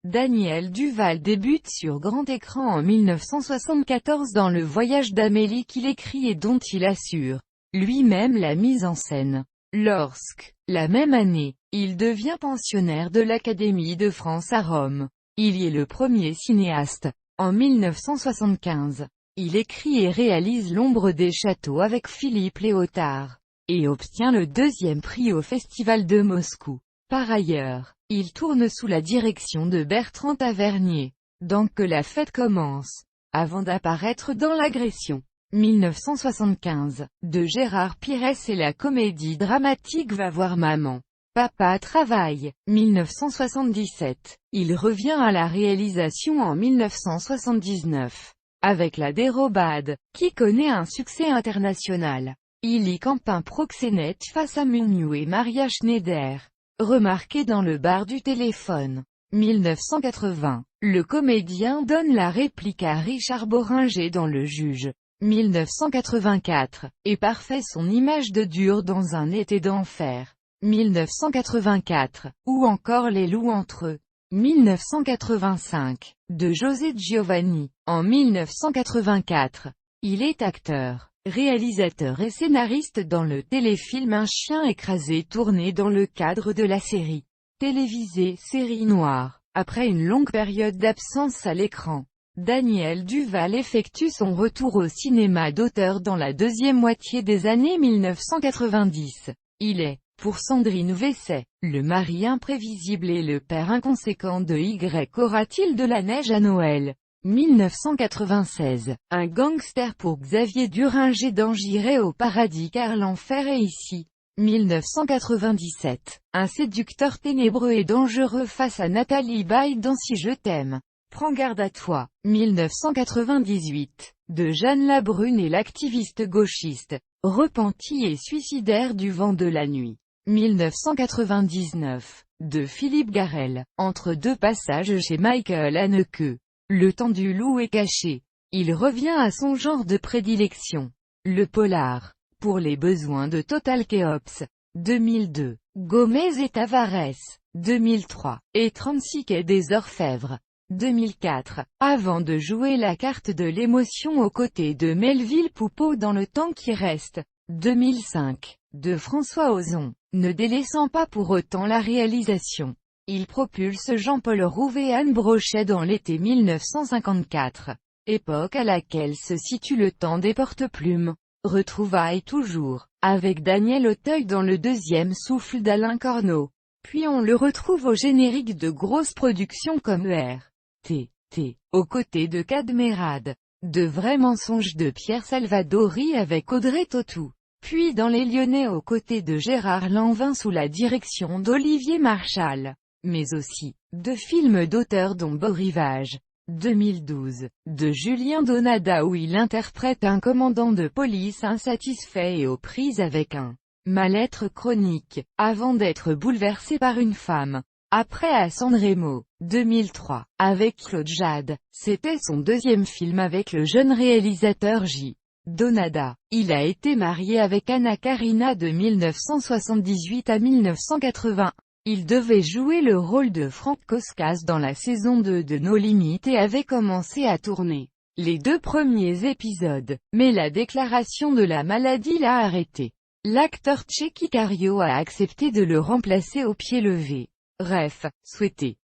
Daniel Duval débute sur grand écran en 1974 dans Le Voyage d'Amélie qu'il écrit et dont il assure lui-même la mise en scène. Lorsque, la même année, il devient pensionnaire de l'Académie de France à Rome, il y est le premier cinéaste. En 1975, il écrit et réalise L'ombre des châteaux avec Philippe Léotard, et obtient le deuxième prix au Festival de Moscou. Par ailleurs, il tourne sous la direction de Bertrand Tavernier, dans Que la fête commence, avant d'apparaître dans L'agression. 1975, de Gérard Pires et la comédie dramatique Va voir maman. Papa travaille. 1977, il revient à la réalisation en 1979, avec La Dérobade, qui connaît un succès international. Il y campe un proxénète face à Miu et Maria Schneider, remarqué dans le bar du téléphone. 1980, le comédien donne la réplique à Richard Boringer dans Le Juge. 1984, et parfait son image de dur dans Un été d'enfer. 1984, ou encore Les loups entre eux. 1985, de José Giovanni. En 1984, il est acteur, réalisateur et scénariste dans le téléfilm Un chien écrasé tourné dans le cadre de la série télévisée Série Noire. Après une longue période d'absence à l'écran, Daniel Duval effectue son retour au cinéma d'auteur dans la deuxième moitié des années 1990. Il est, pour Sandrine Vesset, le mari imprévisible et le père inconséquent de Y. Aura-t-il de la neige à Noël? 1996, un gangster pour Xavier Duringer dans J'irai au paradis car l'enfer est ici. 1997, un séducteur ténébreux et dangereux face à Nathalie Baye dans Si je t'aime. Prends garde à toi. 1998, de Jeanne Labrune et l'activiste gauchiste, repenti et suicidaire du vent de la nuit. 1999, de Philippe Garrel, entre deux passages chez Michael Haneke. Le temps du loup est caché. Il revient à son genre de prédilection, le polar, pour les besoins de Total Keops. 2002, Gomez et Tavares. 2003, et 36 quai des Orfèvres. 2004, avant de jouer la carte de l'émotion aux côtés de Melville Poupeau dans Le temps qui reste. 2005, de François Ozon, ne délaissant pas pour autant la réalisation. Il propulse Jean-Paul Rouve et Anne Brochet dans l'été 1954, époque à laquelle se situe Le temps des porte-plumes. Retrouvailles toujours, avec Daniel Auteuil dans Le deuxième souffle d'Alain Corneau. Puis on le retrouve au générique de grosses productions comme R.T.T., aux côtés de Cadmerade, de Vrais mensonges de Pierre Salvadori avec Audrey Tautou. Puis dans Les Lyonnais aux côtés de Gérard Lanvin sous la direction d'Olivier Marchal. Mais aussi, de films d'auteurs dont Beau Rivage. 2012, de Julien Donada où il interprète un commandant de police insatisfait et aux prises avec un mal-être chronique, avant d'être bouleversé par une femme. Après à San Remo, 2003, avec Claude Jade, c'était son deuxième film avec le jeune réalisateur J. Donada. Il a été marié avec Anna Karina de 1978 à 1980. Il devait jouer le rôle de Franck Koskas dans la saison 2 de No Limites et avait commencé à tourner les 2 premiers épisodes, mais la déclaration de la maladie l'a arrêté. L'acteur Tchéky Cario a accepté de le remplacer au pied levé. Ref, souhaité.